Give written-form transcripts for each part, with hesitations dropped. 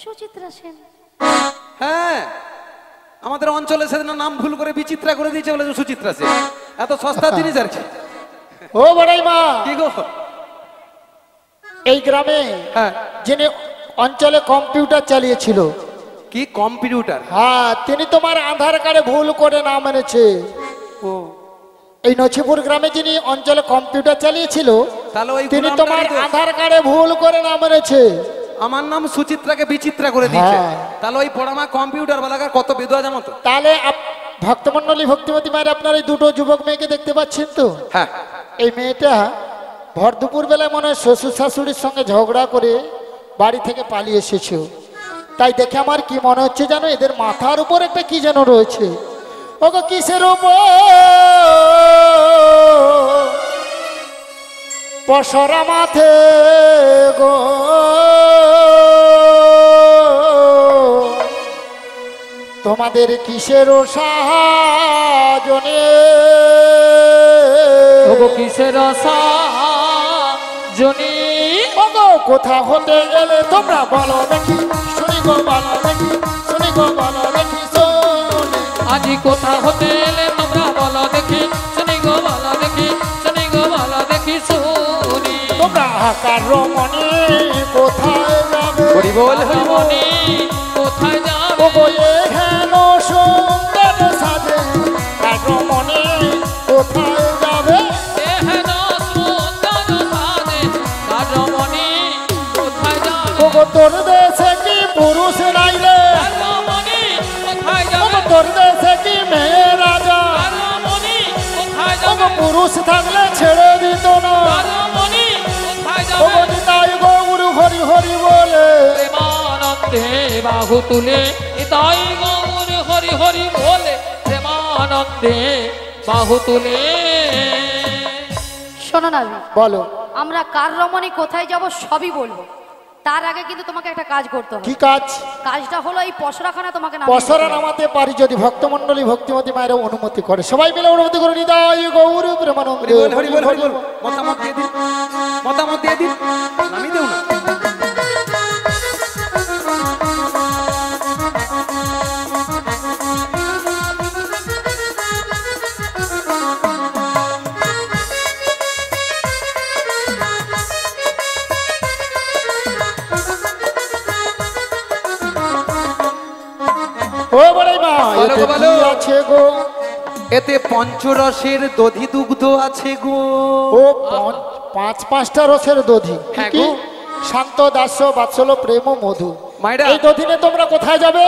সুচিত্রা সেন। হ্যাঁ, আমাদের অঞ্চলে সেদিন নাম ভুল করে বিচিত্রা করে দিয়েছে বলে সুচিত্রা সেন। এত সস্তা জিনিস আর কি। ও বড়াই মা, কি গো? এই গ্রামে হ্যাঁ, যিনি অঞ্চলে কম্পিউটার চালিয়েছিল, কি কম্পিউটার? হ্যাঁ, তিনি তোমার আধার কার্ডে ভুল করে নাম এনেছে। ও, এই নছিপুর গ্রামে যিনি অঞ্চলে কম্পিউটার চালিয়েছিল, তাহলে ওই তিনি গোলাম তোমার কালী দোষ। আধার কার্ডে ভুল করে নাম এনেছে। আমার নাম সুচিত্রাকে বিচিত্রা করে দিয়েছে। হ্যাঁ। তাহলে ওই পড়ামা কম্পিউটার বালাকার কত বেদুয়া জানো তো? তাহলে ভক্তমন্ডলী ভক্তিমতী মায়ের আপনার এই দুটো যুবক মেয়েকে দেখতে পাচ্ছেন তো? হ্যাঁ, এই মেয়েটা ভর দুপুর বেলায় মনে হয় শ্বশুর শাশুড়ির সঙ্গে ঝগড়া করে বাড়ি থেকে পালিয়ে এসেছে। তাই দেখে আমার কি মনে হচ্ছে জানো, এদের মাথার উপর একটা কি যেন রয়েছে। ওগো কিসের উপর পসরা মাথে গো, তোমাদের কিসের সাহায্যে, ওগো কিসের সাহায্যে, ওগো কোথা হতে গেলে তোমরা বলো দেখি, শুনি গো বলো দেখি, শুনি গো বলো দেখি শুনি। আজি কোথা হতে এলে তোমরা বলো দেখি, শুনি গো বলো দেখি, শুনি গো বলো দেখি শুনি। তোমরা হাকার রমণী কোথায় যাবে, হরি বল হরি বল। রমণী কোথায় যাবে, ওগো এহেন সুন্দর সাজে হাকার রমণী কোথায় যাবে। এহেন সুন্দর সাজে তার রমণী কোথায় যাবে, ওগো তোর দেশে কি পুরুষ নাইলে, তার রমণী কোথায় ওগো যাবে, তোর দেশে কি মেয়ে রাজা, তার রমণী কোথায় ওগো যাবে, পুরুষ থাকলে ছেড়ে দিত না। তার রমণী কোথায় যাবে। ওগো নিতাই গৌর হরি হরি বলে, প্রেমানন্দে বাহু তুলে নিতাই গৌর হরি হরি বলে, প্রেমানন্দে বাহু তুলে। শোনো না, বলো আমরা কার রমণী কোথায় যাব সবই বলবো। তার আগে কিন্তু তোমাকে একটা কাজ করতে হবে। কি কাজ? কাজটা হলো এই পসরাখানা তোমাকে নামিয়ে পসরা দিতে হবে। নামাতে পারি যদি ভক্তমন্ডলী ভক্তিমতী মায়ের অনুমতি করে, সবাই মিলে অনুমতি করে নিতাই গৌর হরি প্রেমানন্দে বল হরি বল হরি বল। মতামত দিয়ে দিন, মতামত দিয়ে দিন, নামিয়ে দেও না। ও বড়াই মা, বলো এতে গো, কি বলো। আছে গো? এতে পঞ্চরসের দধি দুগ্ধ আছে গো। ও পাঁচ পাঁচটা রসের দধি। হ্যাঁ কি? গো। শান্ত দাস্য বাৎসল্য প্রেম ও মধু। মায়েরা, এই দধিনে তোমরা কোথায় যাবে?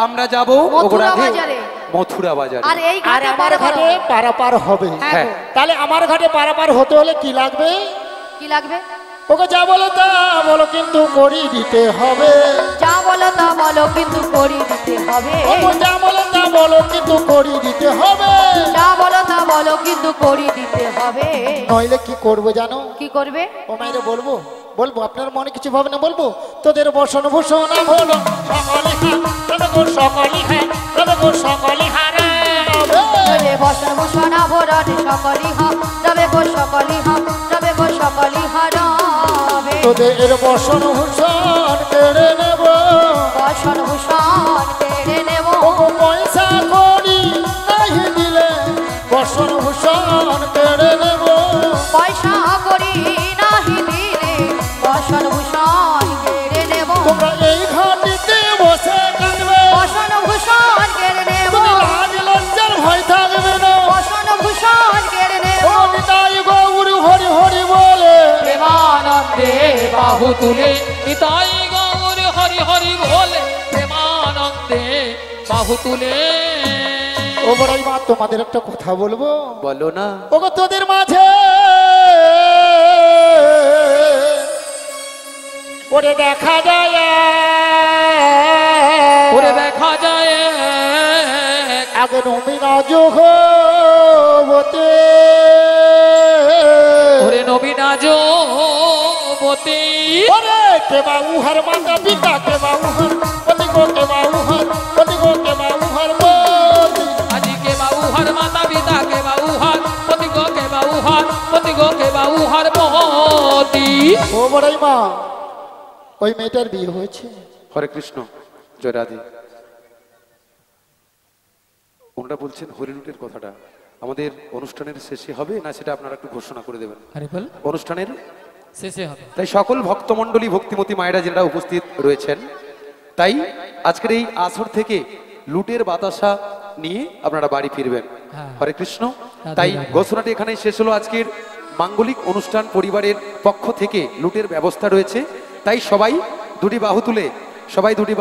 আমরা যাব মথুরা বাজারে। মথুরা বাজারে। আর এই আর ঘাটে আমার পার ঘাটে হবে। পারাপার হবে। হ্যাঁ গো। তাহলে আমার ঘাটে পারাপার হতে হলে কি লাগবে? কি লাগবে? ওকে যা বলো তা বলো, কিন্তু করি দিতে হবে। যা বলো তা বলো, কিন্তু করি দিতে হবে। ওকে যা বলো তা বলো, কিন্তু করি দিতে হবে। যা বলো তা বলো, কিন্তু করি দিতে হবে। নইলে কি করবো জানো? কি করবে? ও মায়েরে বলবো বলবো, আপনার মনে কিছু ভাবে না, বলবো তোদের বসন ভূষণ হলো সকলি তবে গো সকলি হ্যাঁ, তবে গো সকলি হারা তবে বসন ভূষণ আভরণ সকলি হব, তবে গো সকলি হব, তবে গো সকলি হারাবে। তোদের বসন ভূষণ কেড়ে নেব, বসন ভূষণ কেড়ে নেব। ও পয়সা করি নাহি দিলে বসন ভূষণ কেড়ে নেব। পয়সা করি নাহি দিলে বসন ভূষণ কেড়ে নেব। তোমরা এই ঘাটিতে বসে কাঁদবে, বসন ভূষণ কেড়ে নেব। তুমি লাজ লজ্জার ভয় থাকবে না। বসন ভূষণ কেড়ে নেব। ও নিতাই গৌর হরি হরি বলে, প্রেমানন্দে বাহু তুলে নিতাই গৌর হরি হরি বলে, প্রেমানন্দে বাহু তুলে। ও বড়াই মা, তোমাদের একটা কথা বলবো। বলো না। ওগো তোদের মাঝে ওরে দেখা যায়, ওরে দেখা যায় আগে নমিনা যোগ বতে, ওরে নবীনা যুবতী, ওরে কেবা উহার মাতা পিতা, কেবা উহার পতি গো, কেবা উহার পতি গো, কেবা উহার পতি। আজি কে বাবু হর মাতা পিতা কে বাবু হর পতি গো, কে বাবু হর পতি গো, কে বাবু হর মতি। ও বড়াই মা, ওই মেয়েটার বিয়ে হয়েছে। হরে কৃষ্ণ, জয় রাধে। ওনারা বলছেন হরিলুটের কথাটা আমাদের অনুষ্ঠানের শেষে হবে না, সেটা আপনারা একটু ঘোষণা করে দেবেন। আরে বল, অনুষ্ঠানের শেষে হবে। তাই সকল ভক্তমণ্ডলী ভক্তিমতী মায়েরা যারা উপস্থিত রয়েছেন, তাই আজকের এই আসর থেকে লুটের বাতাসা নিয়ে আপনারা বাড়ি ফিরবেন। হ্যাঁ। হরে কৃষ্ণ। রাধে তাই রাধে। ঘোষণাটি এখানেই শেষ হলো। আজকের মাঙ্গলিক অনুষ্ঠান পরিবারের পক্ষ থেকে লুটের ব্যবস্থা রয়েছে, তাই সবাই দুটি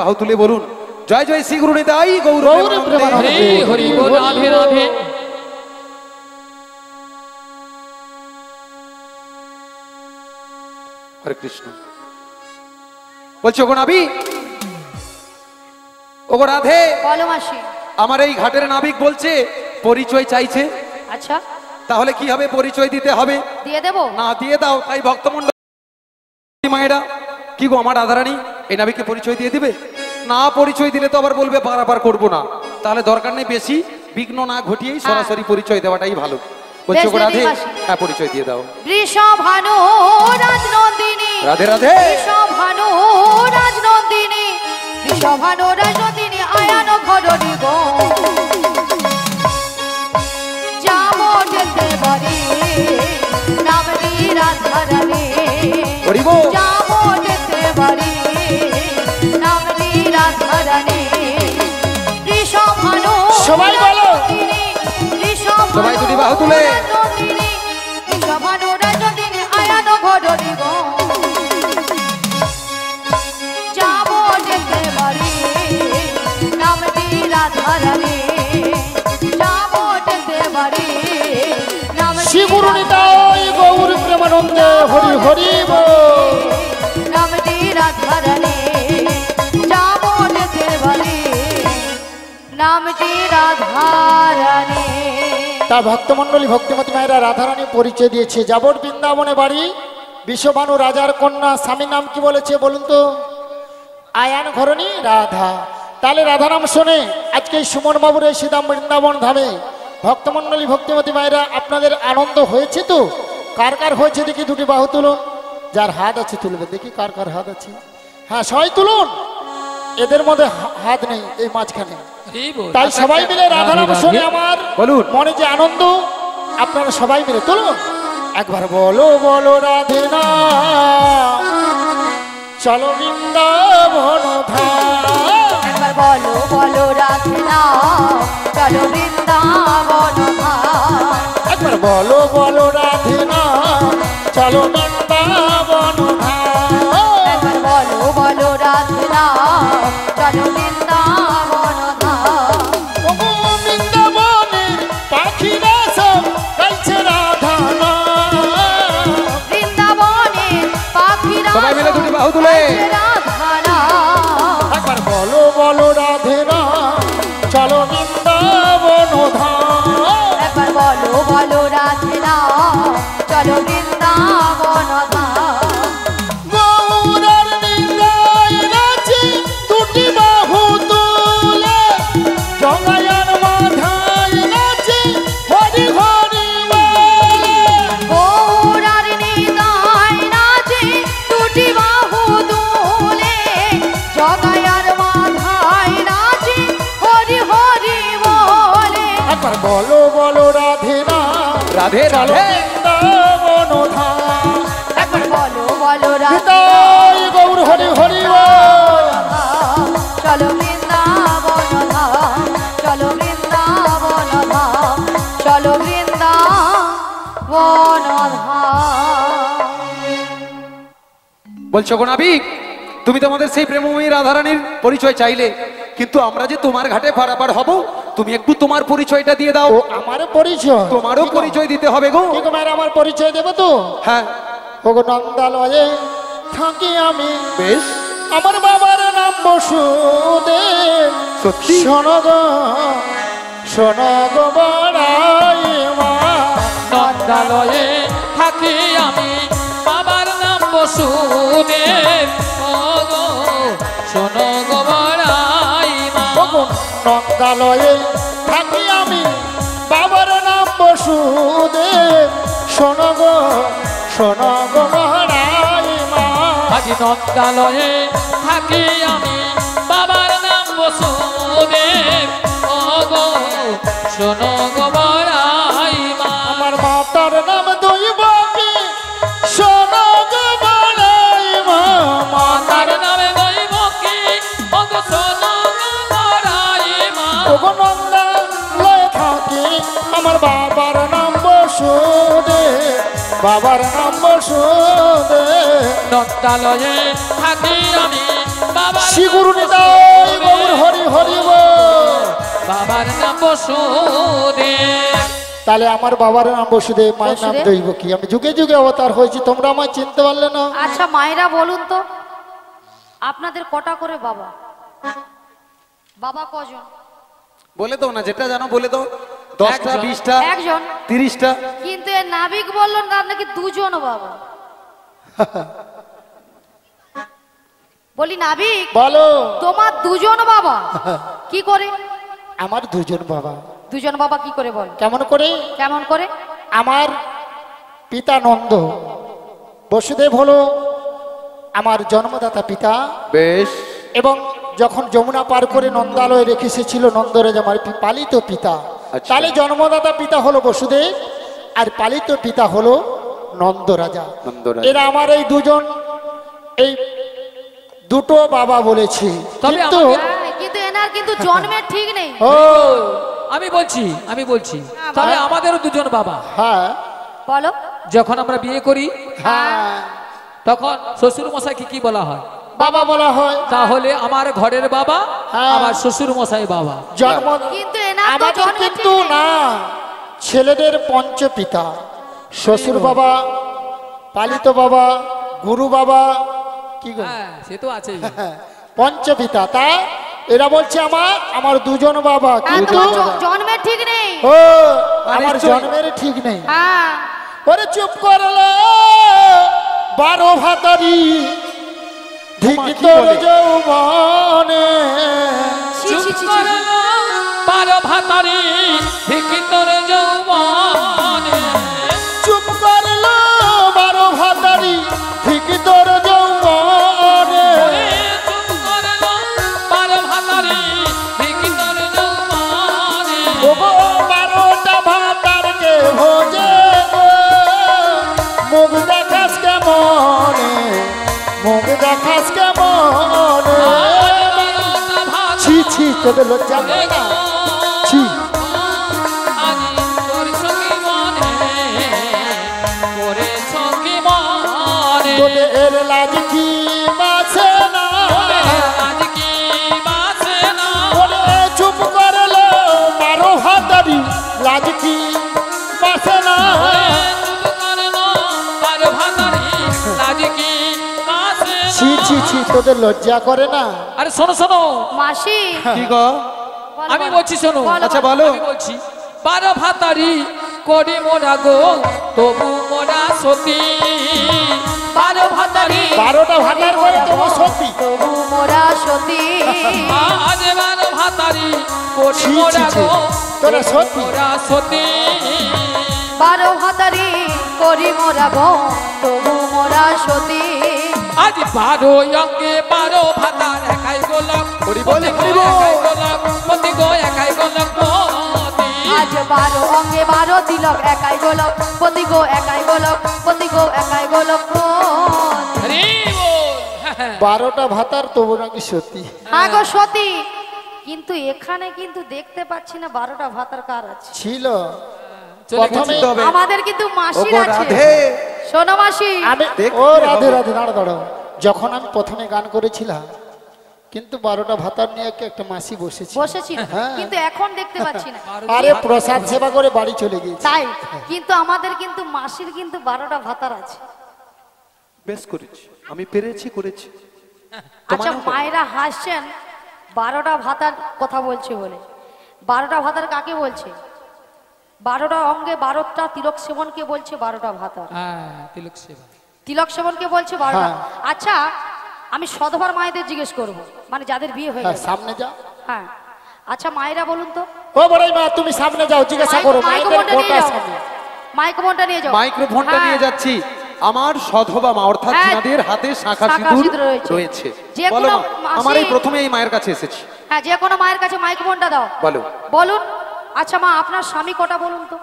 বাহু তুলে বলুন জয় জয় শ্রী গুরু নিতাই গৌর গৌর প্রেমানন্দে। প্রেমানন্দে। হরি হরি বল, রাধে রাধে। হরে কৃষ্ণ। বলছি ওগো নাবিক, ওগো রাধে, বলো মাসি। আমার এই ঘাটের নাবিক বলছে পরিচয় চাইছে। আচ্ছা, তাহলে কি হবে? পরিচয় দিতে হবে। দিয়ে দেবো। না দিয়ে দাও। তাই ভক্তমণ্ডলী মায়েরা, কি গো আমার রাধারানী এই নাবিককে পরিচয় দিয়ে দিবে? না, পরিচয় দিলে তো আবার বলবে পারাপার করবো না। তাহলে দরকার নেই বেশি বিঘ্ন না ঘটিয়েই সরাসরি পরিচয় দেওয়াটাই ভালো। বলছো গো বেশ, রাধে, দিদি মাসি। হ্যাঁ পরিচয় দিয়ে দাও। বৃষভানু রাজনন্দিনী, রাধে রাধে। বৃষভানু রাজনন্দিনী, বৃষভানু রাজনন্দিনী আয়ান ঘরণী গো। যাবো যেতে পারি নাম দি রাধারানী, হরি বল। যাবো যেতে পারি নাম দি রাধারানী। বৃষভানু সবাই বলো। রাজনন্দিনী, বৃষভানু সবাই দুটি বাহু তুলে। রাজনন্দিনী, বৃষভানু রাজনন্দিনী আয়ান ঘরণী গো। যাবো যেতে পারি নাম দি রাধারানী, যাবো যেতে পারি নাম দি শ্রী গুরু নিতাই গৌর প্রেমানন্দে। হরি হরি বল। নাম দি রাধারানী, যাবো যেতে পারি নাম দি রাধারানী। তা ভক্তমণ্ডলী ভক্তিমতী মায়েরা রাধারানী পরিচয় দিয়েছে। যাবর বৃন্দাবনে বাড়ি, বিশ্বভানু রাজার কন্যা। স্বামীর নাম কি বলেছে বলুন তো? আয়ান ঘরণী রাধা। তাহলে রাধা নাম শোনে আজকে এই সুমন বাবুর এই শ্রীধাম বৃন্দাবন ধামে ভক্তমণ্ডলী ভক্তিমতী মায়েরা আপনাদের আনন্দ হয়েছে তো? কার কার হয়েছে দেখি দুটি বাহু তুলুন। যার হাত আছে তুলবে, দেখি কার কার হাত আছে। হ্যাঁ সবাই তুলুন। এদের মধ্যে হাত নেই এই মাঝখানে। হরি বল। তাই সবাই মিলে রাধা নাম রাধে শুনে রাধে। আমার বলুন। মনে যে আনন্দ, আপনারা সবাই মিলে তুলুন একবার। বলো বলো রাধে না, চলো বৃন্দাবন ধাম। একবার বলো বলো রাধে নাম, চলো বৃন্দাবন ধাম। একবার বলো বলো রাধে না, চলো বৃন্দাবন ধাম। একবার বলো বলো রাধে নাম, চলো বৃন্দাবন ধাম। ওগো বৃন্দাবনের পাখিরা সব গাইছে রাধা নাম। বৃন্দাবনের পাখিরা সবাই মিলে দুটি বাহু তুলে। গাইছে রাধা নাম। একবার বলো বলো রাধে না, চলো বৃন্দাবন ধাম। একবার বলো বলো রাধে নাম, চলো বৃন্দাবন ধাম। গৌরার নিন্দায় নাচে দুটি বাহু তুলে, জগায়ার মাথায় নাচে হরি হরি বলে। গৌরার নিতাই নাচে দুটি বাহু তুলে, জগায়ার মাথায় নাচে হরি হরি বলে। একবার বলো বলো রাধে না, রাধে চলো রাধে। বৃন্দাবন ধাম। একবার বলো বলো রাধে নিতাই গৌর হরি হরি বল। ধাম, চলো বৃন্দাবন ধাম, চলো বৃন্দাবন ধাম, চলো বৃন্দাবন ধাম। বলছো গো নাবিক, তুমি তো আমাদের সেই প্রেমময়ী রাধারানীর পরিচয় চাইলে, কিন্তু আমরা যে তোমার ঘাটে পারাপার হব, তুমি একটু তোমার পরিচয়টা দিয়ে দাও। ও আমার পরিচয়, তোমারও কি গো? পরিচয় দিতে হবে গো। কি গো মায়ের আমার পরিচয় দেবে তো? হ্যাঁ ওগো নন্দালয়ে থাকি আমি, বেশ। আমার বাবার নাম বসুদেব। সত্যি? শোনো গো বড়াই মা। নন্দালয়ে থাকি আমি, বাবার নাম বসুদেব। ওগো শোনো গো বড়াই মা। ওগো নন্দালয়ে থাকি আমি, বাবার নাম বসুদেব। শোনো গো বড়াই মা। আজ নন্দালয়ে থাকি আমি, শোনো গো বড়াই মা আমার মাতার নাম দৈবকী শোনো গো বড়াই মা। মাতার নামে দৈব কি ওগো শোনো গো বড়াই মা ওগো নন্দালয়ে থাকি আমার বাবার নাম বসুদেব, বাবার নাম বসুদেব। নন্দালয়ে থাকি আমি বাবার শ্রী গুরু নিতাই গৌর হরি হরি বল। বাবার নাম বসুদেব। তাহলে আমার বাবার নাম বসুদেব, মায়ের নাম বসুদেব? দৈবকী। আমি যুগে যুগে অবতার হয়েছি, তোমরা আমায় চিনতে পারলে না। আচ্ছা মায়েরা বলুন তো আপনাদের কটা করে বাবা? বাবা কজন? বলে দাও না, যেটা জানো বলে দাও। 10টা, একজন। 20টা, একজন। 30টা। কিন্তু এ নাবিক বললেন তার নাকি দুজন বাবা। বলি নাবিক বলো। তোমার দুজন বাবা কি করে? আমার দুজন বাবা। দুজন বাবা কি করে বল? কেমন করে? কেমন করে? আমার পিতা নন্দ, বসুদেব হলো আমার জন্মদাতা পিতা। বেশ। এবং যখন যমুনা পার করে নন্দালয়ে রেখে এসেছিল নন্দরাজ আমার পালিত পিতা। আচ্ছা। তাহলে জন্মদাতা পিতা হলো বসুদেব আর পালিত পিতা হলো নন্দরাজা। নন্দরাজা। এরা আমার এই দুজন, এই দুটো বাবা বলেছি। তবে কিন্তু হ্যাঁ, কিন্তু এনার কিন্তু জন্মের ঠিক নেই। ও আমি বলছি তবে আমাদেরও দুজন বাবা। হ্যাঁ বলো। যখন আমরা বিয়ে করি হ্যাঁ তখন শ্বশুর মশাইকে কি বলা হয়? বাবা বলা হয়। তাহলে আমার ঘরের বাবা হ্যাঁ। আমার শ্বশুর মশাই বাবা। জন্ম কিন্তু এনার তো আমাদের জন্মের কিন্তু ঠিক নেই। না, ছেলেদের পঞ্চপিতা, শ্বশুর বাবা, পালিত বাবা, গুরু বাবা, কি গো? হ্যাঁ সে তো আছেই। হ্যাঁ, পঞ্চপিতা। তা এরা বলছে আমার দুজন বাবা, হ্যাঁ, কিন্তু তোমার জন্মের ঠিক নেই। ও আমার নিশ্চয়ই। জন্মের ঠিক নেই। হ্যাঁ ওরে চুপ করলে 12 ভাতারি ঠিক কি তোর বলে? যৌবনে। ছি, চুপ ছি, ছি, ছি, ছি। করলো বারো ভাতারি ঠিকই তোর যৌবনে। চুপ করলো 12 ভাতারি ঠিক তোর যৌবনে। চুপ করলো বারো ভাতারি ঠিকই তোর যৌবনে। ওগো 12টা ভাতারকে ভোজে গো, মুখ দেখাস কেমনে, মুখ দেখাস কেমনে। বারোটা ভাত ছি ছি, তোদের লজ্জা করে না? ছি। আজি করেছ কি মনে, করেছ কি মনে, তোদের লাজ কি বাঁচে না? আজ কি বাঁচে না। ওরে চুপ করলো 12 ভাতারি লাজ কি বাঁচে না? চুপ করলো বারো ভাতারি লাজ কি বাঁচে না। ছি ছি ছি, তোদের লজ্জা করে না? আরে শোনো শোনো মাসি কি গো? বলো, আমি বলো। বলছি শোনো। বলো, আচ্ছা বলো। বলো। আমি বলছি বারো ভাতারি করি মোরা গো তবু মোরা সতী। বারো ভাতারি 12টা ভাতার করে তোমার সত্যি? তবু মোরা সতী। আজ বারো ভাতারি করি ছি, ছি, মোরা ছি। গো তোরা সত্যি? মোরা সতী। 12 ভাতারি করি মোরা গো তবু মোরা সতী। আজ বারো অঙ্গে বারো ভাতার একাই গোলক হরি বল, পতি গো হরি বল। একাই গোলক পতি গো একাই গোলক পতি। আজ 12 অঙ্গে 12 তিলক একাই গোলক পতি গো একাই গোলক পতি গো একাই গোলক পতি। হরি বল। 12টা ভাতার তবু নাকি সত্যি? হ্যাঁ গো সতী, কিন্তু এখানে কিন্তু দেখতে পাচ্ছি না 12টা ভাতার কার আছে। ছিল চলে প্রথমে গেছি। তবে আমাদের কিন্তু মাসির ওগো আছে। রাধে। শোনো মাসি, আমি দেখতে ও রাধে হবে। রাধে, দাঁড়া দাঁড়াও। যখন আমি প্রথমে গান করেছিলাম কিন্তু 12টা ভাতার নিয়ে একটা মাসি বসেছি। বসেছিল হ্যাঁ। কিন্তু এখন দেখতে পাচ্ছি না। আরে প্রসাদ সেবা করে বাড়ি চলে গিয়েছি। তাই কিন্তু আমাদের কিন্তু মাসির কিন্তু 12টা ভাতার আছে। বেশ করেছি, আমি পেরেছি, করেছি। আচ্ছা তোমারও তো। মায়েরা হাসছেন 12টা ভাতার কথা বলছে বলে। 12টা ভাতার কাকে বলছে? 12টা অঙ্গে 12টা তিলক সেবনকে বলছে 12টা ভাতার। হ্যাঁ তিলক সেবা। তিলক সেবনকে বলছে 12টা। হ্যাঁ। আচ্ছা আমি সধবার মায়েদের জিজ্ঞেস করব, মানে যাদের বিয়ে হয়ে হ্যাঁ, গেছে। সামনে যাও। হ্যাঁ আচ্ছা মায়েরা বলুন তো, ও বড়াই মা, তুমি সামনে যাও, জিজ্ঞাসা করো মায়েদের মাইক্রোফোনটা নিয়ে কোটা যাও। সামনে। মাইক্রোফোনটা নিয়ে যাও। মাইক্রোফোনটা হ্যাঁ। নিয়ে যাচ্ছি। আমার সধবা মা অর্থাৎ হ্যাঁ। জিনাদের হাতে শাঁখা শাঁখা সিঁদুর সিঁদুর রয়েছে। রয়েছে। যে বলো কোনো মা, মাসি- আমার এই প্রথমে এই মায়ের কাছে এসেছি। হ্যাঁ যে কোনো মায়ের কাছে মাইক্রোফোনটা দাও। বলো। বলুন আচ্ছা মা, আপনার স্বামী কটা বলুন তো?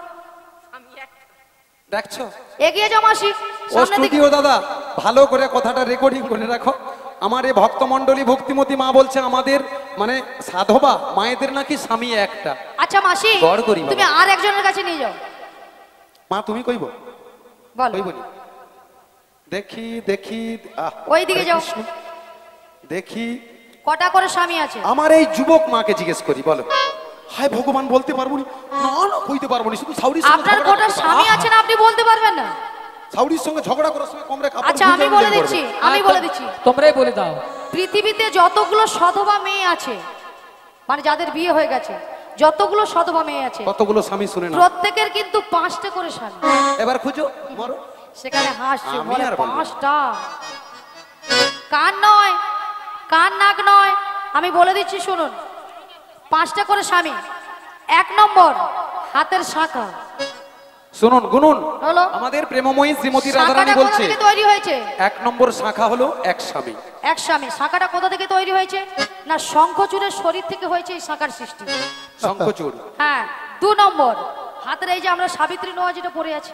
দেখছো এগিয়ে যাও মাসি, ও সামনের দিকে। স্টুডিও দাদা, ভালো করে কথাটা রেকর্ডিং করে রাখো। আমার এই ভক্তমণ্ডলী ভক্তিমতী মা বলছে আমাদের মানে সাধবা মায়েদের নাকি স্বামী একটা। আচ্ছা মাসি, গড় করি বাবা। তুমি আর একজনের কাছে নিয়ে যাও। মা তুমি কইব বলো, কইবনি? দেখি দেখি ওইদিকে হরে যাও। কৃষ্ণ। দেখি কটা করে স্বামী আছে? আমার এই যুবক মাকে জিজ্ঞেস করি, বলো। হায় ভগবান, বলতে পারবো না, না কইতে পারবো না, শুধু সাউরির সঙ্গে আপনার ঝগড়া কটা করতে স্বামী পারবো। আছে না আপনি বলতে পারবেন না? সাউরির সঙ্গে ঝগড়া করার সময় কমরে কাপড় আচ্ছা খুলে আমি উল্টে বলে করবে। দিচ্ছি, আমি বলে দিচ্ছি। তোমরাই বলে দাও। পৃথিবীতে যতগুলো সধবা মেয়ে আছে, মানে যাদের বিয়ে হয়ে গেছে, যতগুলো সধবা মেয়ে আছে, কতগুলো স্বামী শুনে না, প্রত্যেকের কিন্তু 5টে করে স্বামী। এবার খুঁজো মরো। সেখানে হাসছে, আমি বলে আর বলবো। 5টা। কান নয়, কান নাক নয়, আমি বলে দিচ্ছি শুনুন। 5টা করে স্বামী। 1 নম্বর হাতের শাখা। শুনুন গুনুন, হলো? আমাদের প্রেমময়ী শ্রীমতী শাখাটা রাধারানী কোথা বলছে থেকে তৈরি হয়েছে? 1 নম্বর শাখা হলো এক স্বামী। এক স্বামী। শাখাটা কোথা থেকে তৈরি হয়েছে? না শঙ্খচূড়ের শরীর থেকে হয়েছে এই শাখার সৃষ্টি। শঙ্খচূড়। হ্যাঁ। 2 নম্বর হাতের এই যে আমরা সাবিত্রী নোয়া যেটা পরে আছি,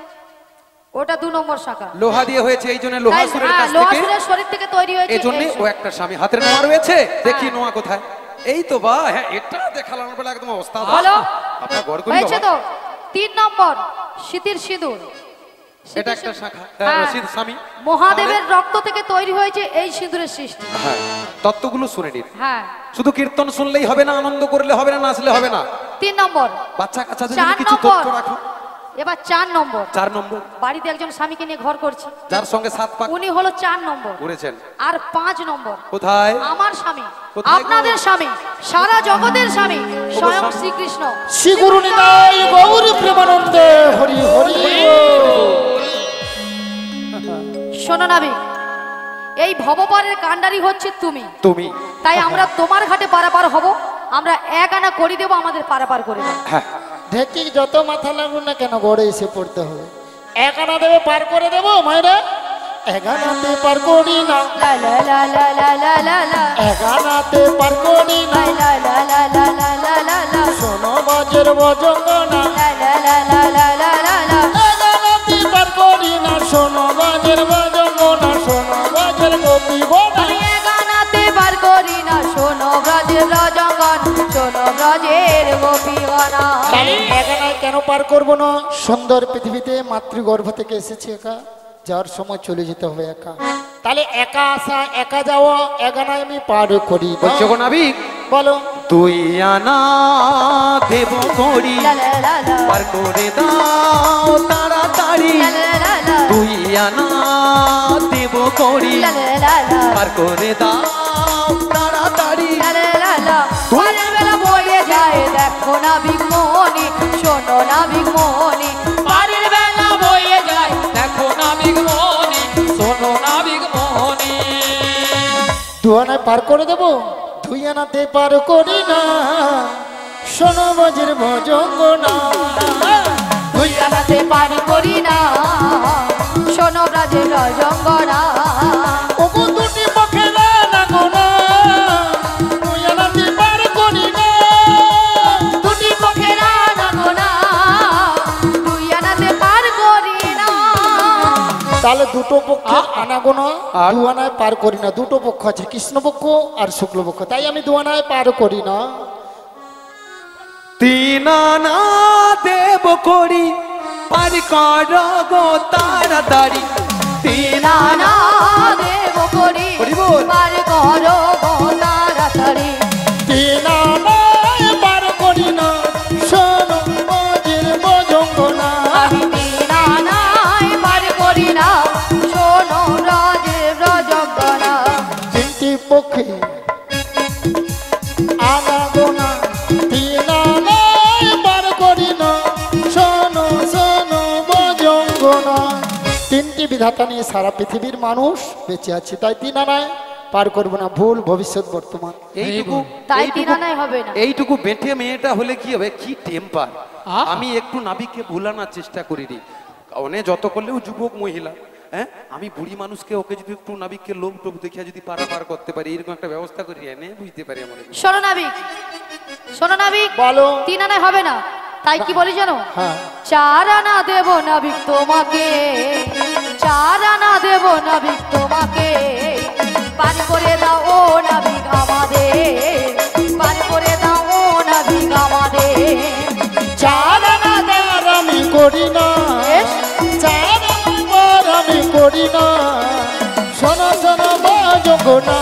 ওটা 2 নম্বর শাখা। লোহা দিয়ে হয়েছে, এই জন্য লোহাসুরের কাছ থেকে, লোহাসুরের শরীর থেকে তৈরি হয়েছে এই জন্য এই ও একটা স্বামী। হাতের নোয়া রয়েছে, দেখি নোয়া কোথায়। এই তো বা, হ্যাঁ এটা দেখালাম বলে একদম অবস্থা। হলো? আপনার গড় করি হয়েছে বাবা। তো। 3 নম্বর সিঁতির সিঁদুর। এটা একটা শাখা, হ্যাঁ। রশিদ স্বামী। মহাদেবের রক্ত থেকে তৈরি হয়েছে এই সিঁদুরের সৃষ্টি। হ্যাঁ, তত্ত্বগুলো শুনে নিন। হ্যাঁ। শুধু কীর্তন শুনলেই হবে না, আনন্দ করলে হবে না, নাচলে হবে না। 3 নম্বর। বাচ্চা কাচ্চাদের 4 কিছু নম্বর। তথ্য রাখো। এবার 4 নম্বর। 4 নম্বর, বাড়িতে একজন স্বামীকে নিয়ে ঘর করছে, যার সঙ্গে 7 পাক উনি হলো 4 নম্বর। ঘুরেছেন। আর 5 নম্বর কোথায়? আমার স্বামী, কোথায় গো? আপনাদের স্বামী, সারা জগতের স্বামী, স্বয়ং স্বামী। শ্রীকৃষ্ণ। শ্রী গুরু নিতাই গৌর প্রেমানন্দে হরি হরি শোনো নাবি, এই ভবপারের কাণ্ডারি হচ্ছে তুমি। তুমি। তাই আমরা তোমার ঘাটে পারাপার হব, আমরা 1 আনা করি দেবো, আমাদের পারাপার করে দাও। হ্যাঁ, ঢেকি যত মাথা লাগুন না কেন গড়ে এসে পড়তে হবে। 1 আনা দেবে, পার করে দেবো মায়েরা। 1 আনাতে পার করি না, লা লা লা লা লা লা লা লা 1 আনাতে পার করি না। লা লা লা লা লা লা লা লা শোনো বাজের বজঙ্গনা, লা লা লা লা লা লা লা লা 1 আনাতে পার করি না। শোনো বাজের বজঙ্গনা, শোনো বাজের গোপী বনা। আমি 1 আনাতে পার করি না, শোনো ব্রজের রজঙ্গন, শোনো ব্রজের গোপীগণা। তাহলে 1 আনায় কেন পার করবো না? সুন্দর পৃথিবীতে মাতৃগর্ভ থেকে এসেছি একা, যাওয়ার সময় চলে যেতে হবে একা। তাহলে একা আসা একা যাওয়া, 1 আনায় আমি পার করি না। বলছো গো নাবিক, বলো। 2 আনা দেব করি, লা লা লা লা পার করে দাও তাড়াতাড়ি। লা লা লা লা 2 আনা দেব করি, লা লা লা লা পার করে দাও তাড়াতাড়ি। লা লা লা লা পারের বেলা বয়ে যায়, দেখো না বিঘ্মনি, শোনো না বিঘ্মনি। পারের বেলা বয়ে যায়, দেখো না বিঘ্মনি, শোনো না বিঘ্মনি। 2 আনায় পার করে দেবো, 2 আনাতে পার করি না। শোনো বাজের ভজঙ্গনা, 2 আনাতে পার করি না, শোনো ব্রজের রজঙ্গনা। ওগো দুটি পক্ষে না গোনা, 2 আনাতে পার করি না। দুটি পক্ষে রাগো না, 2 আনাতে পার করি না। তাহলে দুটো পক্ষে আনাগোনা, আর? 2 আনায় পার করি না। দুটো পক্ষ আছে, কৃষ্ণপক্ষ আর শুক্লপক্ষ, তাই আমি 2 আনায় পার করি না। 3 আনা দেব করি, পার করো গো তাড়াতাড়ি। 3 নানা দেব করি, হরি বল। পার করো গো তাড়াতাড়ি। 3 আনায় পার করি না। শোনো বাজের ভজঙ্গনা, আমি 3 আনায় পার করি না, শোনো ব্রজের রজঙ্গনা। 3টি পক্ষে আনাগোনা, 3 আনায় পার করি না। শোনো শোনো ভজঙ্গনা। 3টি বিধাতা নিয়ে সারা পৃথিবীর মানুষ বেঁচে আছে, তাই 3 আনায় পার করবো না। ভুল ভবিষ্যৎ বর্তমান। এইটুকু তাই এইটুকু- 3 আনায় হবে না। এইটুকু বেঁটে মেয়েটা হলে কি হবে, কি টেম্পার। আহ! আমি একটু নাবিককে ভুলানোর চেষ্টা করিনি, অনেক যত করলেও যুবক মহিলা। হ্যাঁ, আমি বুড়ি মানুষকে, ওকে যদি একটু নাবিককে লোক টোপ দেখিয়া যদি পারাপার করতে পারি, এরকম একটা ব্যবস্থা করি এনে বুঝতে পারি আমার। শোনো নাবিক, শোনো নাবিক, বলো। 3 আনায় হবে না। তাই কি বলি জানো? হ্যাঁ। চার আনা দেব নাবিক তোমাকে, চার আনা দেব নাবিক তোমাকে, পার করে দাও ও নাবিক আমাদের, পার করে দাও ও নাবিক আমাদের। চার আনা বার আমি করি না, চার আনা বার আমি করি না, শোনো শোনো বাজঙ্গ না,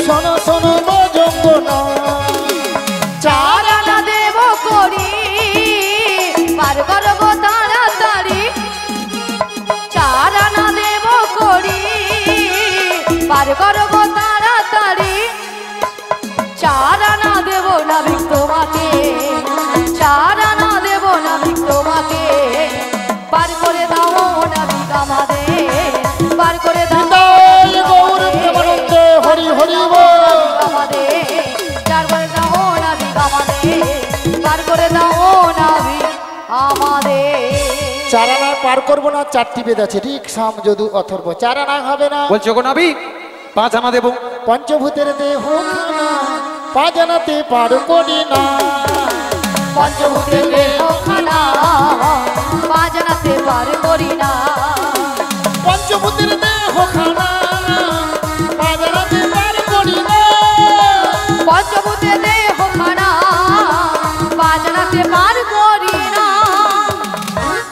শোনো শোনো বাজঙ্গ না। চার আনা দেব করি, পার করব তাড়াতাড়ি, চার আনা দেব করি, পার করব তাড়াতাড়ি, চার আনা দেব নাবিক তোমাকে, চার আনা দেব নাবিক তোমাকে, পার করে দাও নাবিক আমাদের, পার করে দাও নিতাই গৌর প্রেমানন্দে হরি হরি বল। আমাদের, চার করে দাও নাবিক আমাদের, পার করে দাও নাবিক আমাদের। চার আনা পার করবো না, চারটি বেদ আছে, ঋক সাম যদু অথর্ব, চার আনা হবে না। বলছো গো নাবিক 5 আনা দেবো। পঞ্চভূতের দেহ খানা, পাঁচ আনাতে পার করি না। পঞ্চভূতের দেহ খানা, পাঁচ আনাতে পার করি না। পঞ্চভূতের দেহ খানা, পাঁচ আনাতে পার করি না। পঞ্চভূতের দেহ খানা, পাঁচ আনাতে পার করি না।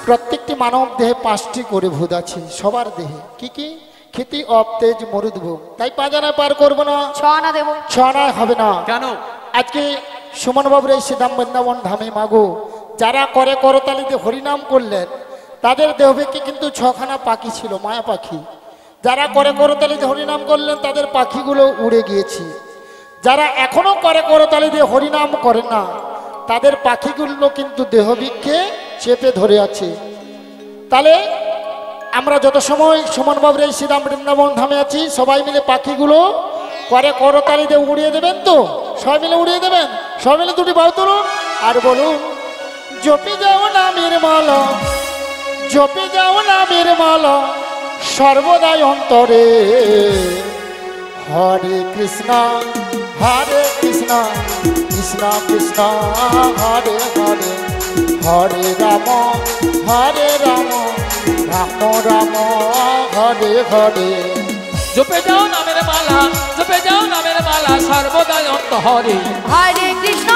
প্রত্যেকটি মানব দেহে 5টি করে ভূত আছে, সবার দেহে। কি কি? ক্ষিতি, অপ, তেজ, মরুদ্ভূম। তাই পাঁচ আনা পার করবো না, ছ আনা দেব। ছ আনায় হবে না। কেন? আজকে সুমন বাবুর এই শ্রীধাম বৃন্দাবন ধামে মাগো যারা করে করতালিতে হরিনাম করলেন, তাদের দেহবেকে কিন্তু 6খানা পাখি ছিল, মায়া পাখি। যারা করে করতালিতে হরিনাম করলেন তাদের পাখিগুলো উড়ে গিয়েছে। যারা এখনো করে করতালিতে হরিনাম করে না, তাদের পাখিগুলো কিন্তু দেহবিক্ষে চেপে ধরে আছে। তাহলে আমরা যত সময় সুমন বাবুর এই শ্রীধাম বৃন্দাবন ধামে আছি, সবাই মিলে পাখিগুলো করে করতালিতে উড়িয়ে দেবেন তো? সবাই মিলে উড়িয়ে দেবেন? সবাই মিলে দুটি বাহু তুলুন আর বলুন, জপে যাও নামের মালা, জপে যাও নামের মালা, সর্বদাই অন্তরে। হরে কৃষ্ণ হরে কৃষ্ণ, কৃষ্ণ কৃষ্ণ হরে হরে, হরে রাম হরে রাম, রাম রাম হরে হরে। জপে যাও নামের মালা, জপে যাও নামের মালা, সর্বদাই অন্তরে। হরে কৃষ্ণ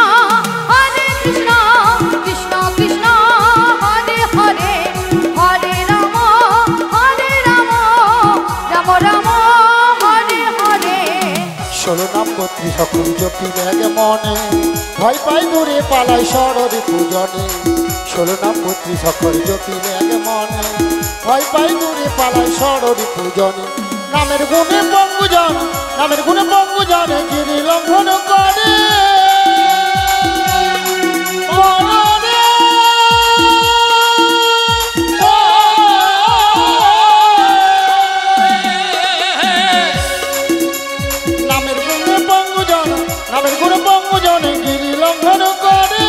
কৃষ্ণ কৃষ্ণ হরে হরে, হরে রাম রাম, রাম রাম হরে হরে। 16 নাম 32 সকল জপি ম্যাগ মনে, ভয় পাই দূরে পালাই সররে পূজনে। 16 নাম 32 সকল জপি ম্যাগ মনে, ভয় পাই দূরে পালাই সররে পূজনে। নামের গুণে পঙ্গুজন, নামের গুণে পঙ্গুজন, গিরি লঙ্ঘন করে। নামের গুণে পঙ্গুজন, নামের গুণে পঙ্গুজন, গিরি লঙ্ঘন করে।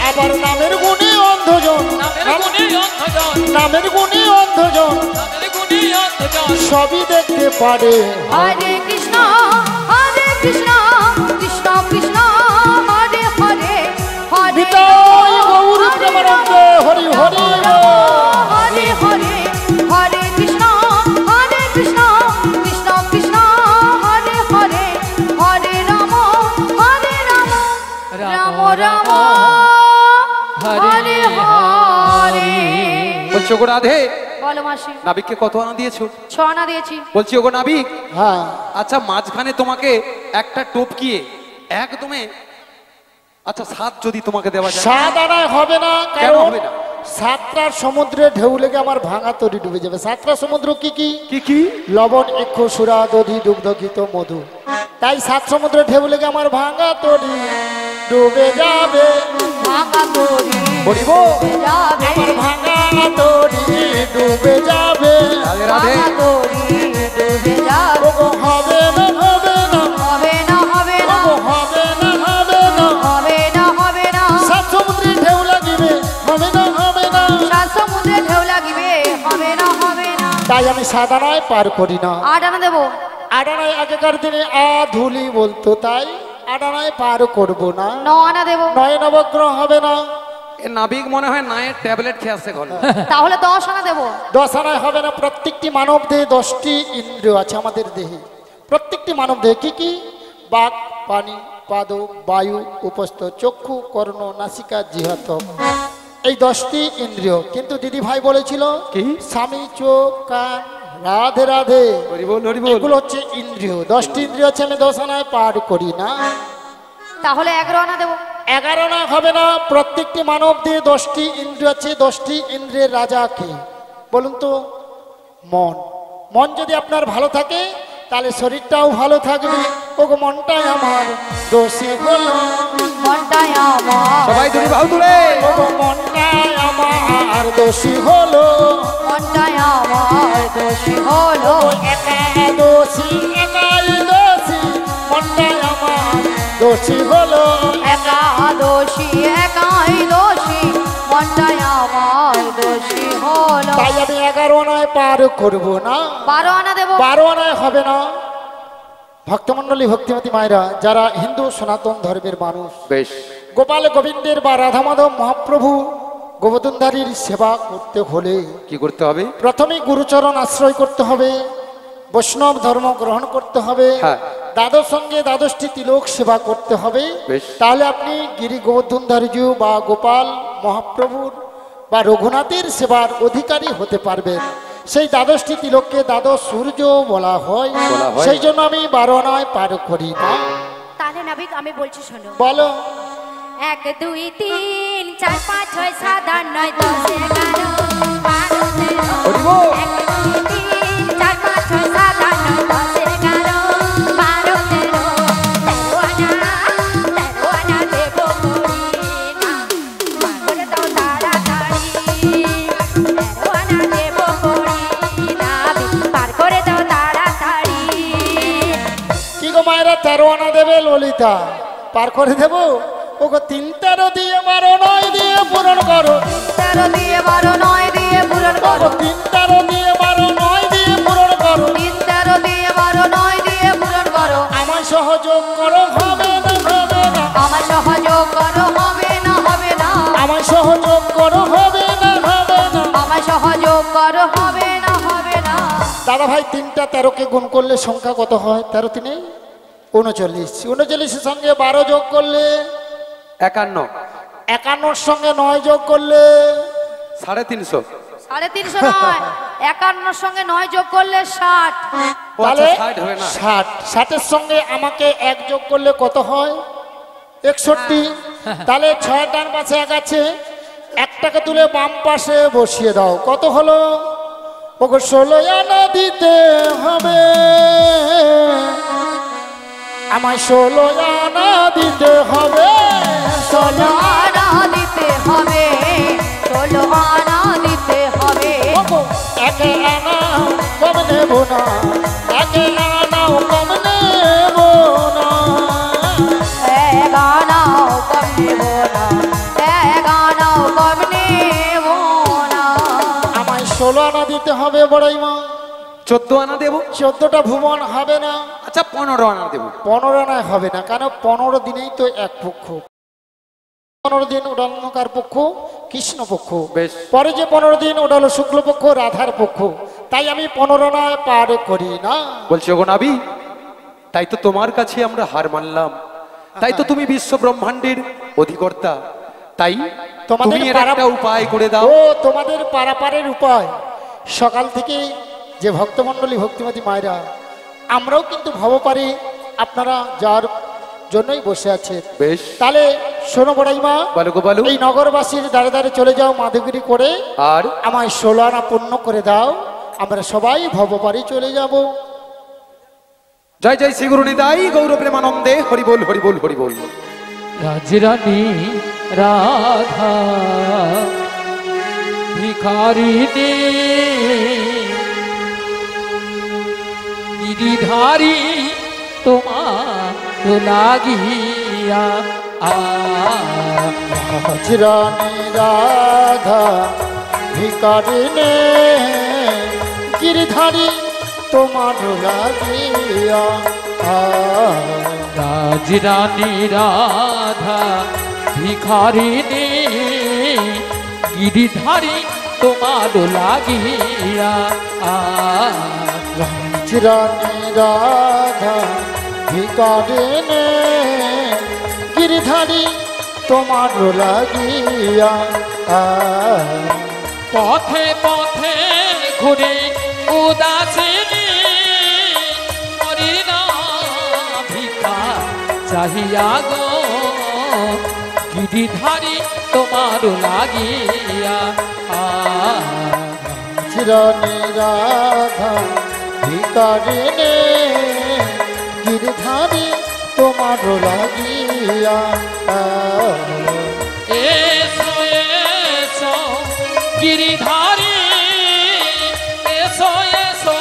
আবার নামের গুণে অন্ধজন, নামের গুণে অন্ধজন, নামের গুণে অন্ধজন, নামের গুণে অন্ধজন, সবই দেখতে পারে। হরে কৃষ্ণ কৃষ্ণ কৃষ্ণ হরে হরে, হরে নিতাই গৌর প্রেমানন্দে হরি হরি বল। হরে হরে, হরে কৃষ্ণ কৃষ্ণ কৃষ্ণ হরে হরে, হরে রাম রাম রাম হরে হরে। বলছো গো রাধে, বলো মাসি। নাবিককে কত আনা দিয়েছো? 6 আনা দিয়েছি। বলছি ওগো নাবিক, হ্যাঁ, আচ্ছা মাঝখানে তোমাকে একটা টপকিয়ে একদমে, আচ্ছা 7 যদি তোমাকে দেওয়া যায়? 7 আনায় হবে না, কেন কারণ হবে না? 7টার সমুদ্রে ঢেউ লেগে আমার ভাঙা তরি ডুবে যাবে। 7টা সমুদ্র কি কি? কি কি? লবণ, ইক্ষ, সুরা, দধি, দুগ্ধ, ঘৃত, মধু। তাই 7 সমুদ্রে ঢেউ লেগে আমার ভাঙা তরি ডুবে যাবে। ভাঙা তরি বলিব যাবে, আমার ভাঙা তরি ডুবে যাবে। রাধে রাধে। ভাঙা তরি ডুবে যাবে। ওগো হবে না, হবে না, হবে না হবে না, ওগো হবে না, হবে না। হবে না হবে না, 7 সমুদ্রে ঢেউ লাগিবে, হবে না, হবে না। 7 সমুদ্রে ঢেউ লাগিবে, হবে না হবে না। তাই আমি 7 আনায় পার করি না। 8 আনা দেবো। 8 আনায় আগেকার দিনে আধুলি বলতো, তাই 8 আনায় পার করব না। 9 আনা দেবো। 9 নবগ্রহ হবে না। এ নাবিক মনে হয় নায়ের ট্যাবলেট খেয়ে আসছে ঘরে। তাহলে 10 আনা দেবো। 10 আনায় হবে না। প্রত্যেকটি মানব দেহে 10টি ইন্দ্রিয় আছে আমাদের দেহে। প্রত্যেকটি মানব দেহে কি কি? বাক, পানি, পাদ, বায়ু, উপস্থ, চক্ষু, কর্ণ, নাসিকা, জিহ্বা, ত্বক। এই 10টি ইন্দ্রিয়। কিন্তু দিদি ভাই বলেছিল কি? স্বামী, চোখ, কান, রাধে রাধে, হরি বল হরি বল। এগুলো হচ্ছে ইন্দ্রিয়। 10টি ইন্দ্রিয় আছে, আমি 10 আনায় পার করি না। তাহলে 11 আনা দেবো। 11 আনা হবে না। প্রত্যেকটি মানব দেহে 10টি ইন্দ্রিয় আছে। 10টি ইন্দ্রিয়ের রাজা কে বলুন তো? মন। মন যদি আপনার ভালো থাকে তাহলে শরীরটাও ভালো থাকবে। ওগো মনটাই আমার দোষী হলো, মনটাই আমার, সবাই দুটি বাহু তুলে। ওগো মনটাই আমার দোষী হলো, মনটাই আমার দোষী হলো। একা দোষী, একাই দোষী, মনটাই আমার দোষী হলো। একাদশী একাই দোষী, মনটাই আমার দোষী হলো। তাই আমি 11 আনায় পার করব না। 12 আনা দেবো। 12 আনায় হবে না। ভক্তমণ্ডলী, ভক্তিমতী মায়েরা, যারা হিন্দু সনাতন ধর্মের মানুষ, বেশ। গোপাল গোবিন্দের বা রাধা মাধব মহাপ্রভু গোবর্ধনধারীর সেবা করতে হলে কি করতে হবে? প্রথমে গুরুচরণ আশ্রয় করতে হবে, বৈষ্ণব ধর্ম গ্রহণ করতে হবে, হ্যাঁ। দ্বাদশ সঙ্গে 12টি তিলক সেবা করতে হবে। বেশ। তাহলে আপনি গিরি গোবর্ধনধারীজু বা গোপাল মহাপ্রভুর বা রঘুনাথের সেবার অধিকারী হতে পারবেন। সেই 12টি তিলককে দ্বাদশ সূর্য বলা হয়। বলা হয়। সেই জন্য আমি 12 আনায় পার করি না। তাহলে নাবিক আমি বলছি শোনো। বলো। 1 2 3 4 5 6 7 8 9 10 11 12 13 হরি বল। 1 2 3 4 5 6 7 8 9 10 11 12 13 13 আনা দেবো করি না। পাগলে তো তাড়াতাড়ি 13 আনা দেবো করি না। পার করে দাও তাড়াতাড়ি। কি গো মায়েরা, 13 আনা দেবে ললিতা? পার করে দেবো? ওগো 3 13 দিয়ে 12 9 দিয়ে পূরণ করো। 13 দিয়ে 12 9 দিয়ে পূরণ করো। 3 13 দিয়ে 12 9 দিয়ে পূরণ করো। 3 13 দিয়ে 12 9 দিয়ে পূরণ করো। আমায় সহযোগ করো, হবে না হবে না। আমার সহযোগ করো, হবে না হবে না। আমায় সহযোগ করো, হবে না হবে না। আমার সহযোগ করো, হবে না হবে না। দাদা ভাই, 3টা 13কে গুণ করলে সংখ্যা কত হয়? 13 3 39। 39 সঙ্গে 12 যোগ করলে 51। 51 সঙ্গে 9 যোগ করলে 350। 350 নয়, 51 সঙ্গে 9 যোগ করলে 60। ও তাহলে আচ্ছা, 60 হবে না। 60। 60 এর সঙ্গে আমাকে 1 যোগ করলে কত হয়? 61। তাহলে 6 টার পাশে 1 আছে, একটাকে তুলে বাম পাশে বসিয়ে দাও। কত হলো? ওগো 16 আনা দিতে হবে, আমায় 16 আনা দিতে হবে। 16 আনা দিতে হবে, 16 আনা দিতে হবে। ওগো 1 আনা কম নেব না, 1 আনাও কম নেব না। 1 আনাও কম নেব না, 1 আনাও কম নেব না। আমায় 16 আনা দিতে হবে বড়াই মা। 14 আনা দেবো। 14টা ভুবন হবে না। আচ্ছা 15 আনা দেবো। 15 আনায় হবে না, কারণ 15 দিনেই তো এক পক্ষ। 15 দিন ওটা অন্যকার পক্ষ, কৃষ্ণ পক্ষ। বেশ। পরে যে 15 দিন ওটা হলো শুক্লপক্ষ, রাধার পক্ষ। তাই আমি 15 আনায় পার করি না। বলছি ওগো নাবি, তাই তো তোমার কাছে আমরা হার মানলাম। তাই তো তুমি বিশ্ব ব্রহ্মাণ্ডের অধিকর্তা। তাই তোমাদের তুমি এর পারা- একটা উপায় করে দাও। ও তোমাদের পারাপারের উপায়। সকাল থেকে যে ভক্তমণ্ডলী, ভক্তিমতী মায়েরা, আমরাও কিন্তু ভবপারে আপনারা যার জন্যই বসে আছে। বেশ। তাহলে শোনো বড়াই মা, বলো গো বলো। এই নগরবাসীর দাঁড়ে দাঁড়ে চলে যাও মাধবগিরি করে, আর আমায় 16 আনা পূর্ণ করে দাও। আমরা সবাই ভবপারে চলে যাব। জয় জয় শ্রী গুরু নিতাই গৌর প্রেমানন্দে হরি বল হরি বল হরি বল। রাজরানী রাধা ভিখারিণী গিরিধারী তোমার লাগিয়া রাজরানী রাধা ভিকারিণী গিরিধারী তোমার লাগিয়া রাজরানী রাধা ভিখারিণী গিরিধারী তোমার লাগিয়া রাজরানী রাধা ভিকারিণী গিরিধারী তোমার লাগিয়া পথে পথে ঘুরে উদাসিনী হরির নাম ভিক্ষা চাহিয়া গো গিরিধারী তোমার লাগিয়া রাজরানী রাধা ভিকারিণী গিরিধারী তোমার লাগিয়া এসো এসো গিরিধারী এসো এসো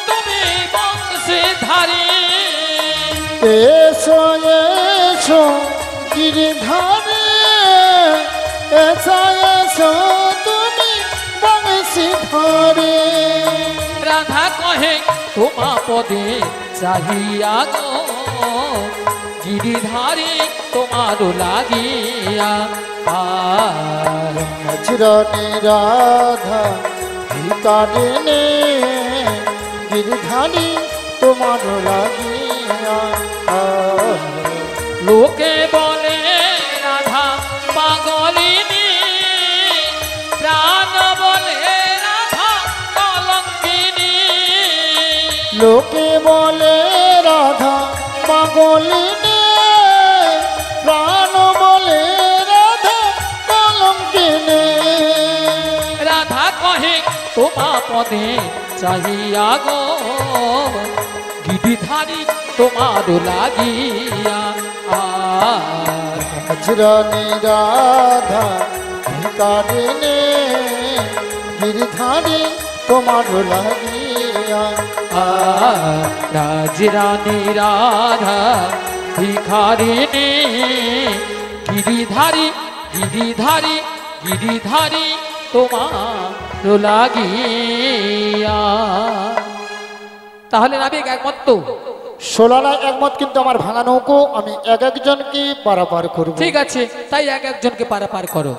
তুমি বংশীধারী এসো এসো গিরিধারী এসো এসো তুমি বংশীধারী রাধা কহে তোমা পদে চাহিয়া গো গিরিধারী তোমার লাগিয়া রাজরানী রাধা ভিকারিণী গিরিধারী তোমার লাগিয়া লোকে বলে রাধা পাগলিনী প্রাণ বলে রাধা কলঙ্কিনী লোকে বলে রাধা পাগলিনী প্রাণ বলে রাধা কলঙ্কিনী রাধা কহে তোমা পদে চাহিয়া গো গিরিধারী তোমার লাগিয়া রাজরানী রাধা ভিকারিণী গিরিধারী তোমার লাগিয়া রাজরানী রাধা ভিখারিণী গিরিধারী গিরিধারী গিরিধারী তোমার লাগিয়া। তাহলে নাবিক একমত তো? সোলানায় একমত, কিন্তু আমার ভাঙা নৌকো আমি এক একজনকে পারাপার করব। ঠিক আছে, তাই এক একজনকে পারাপার করো।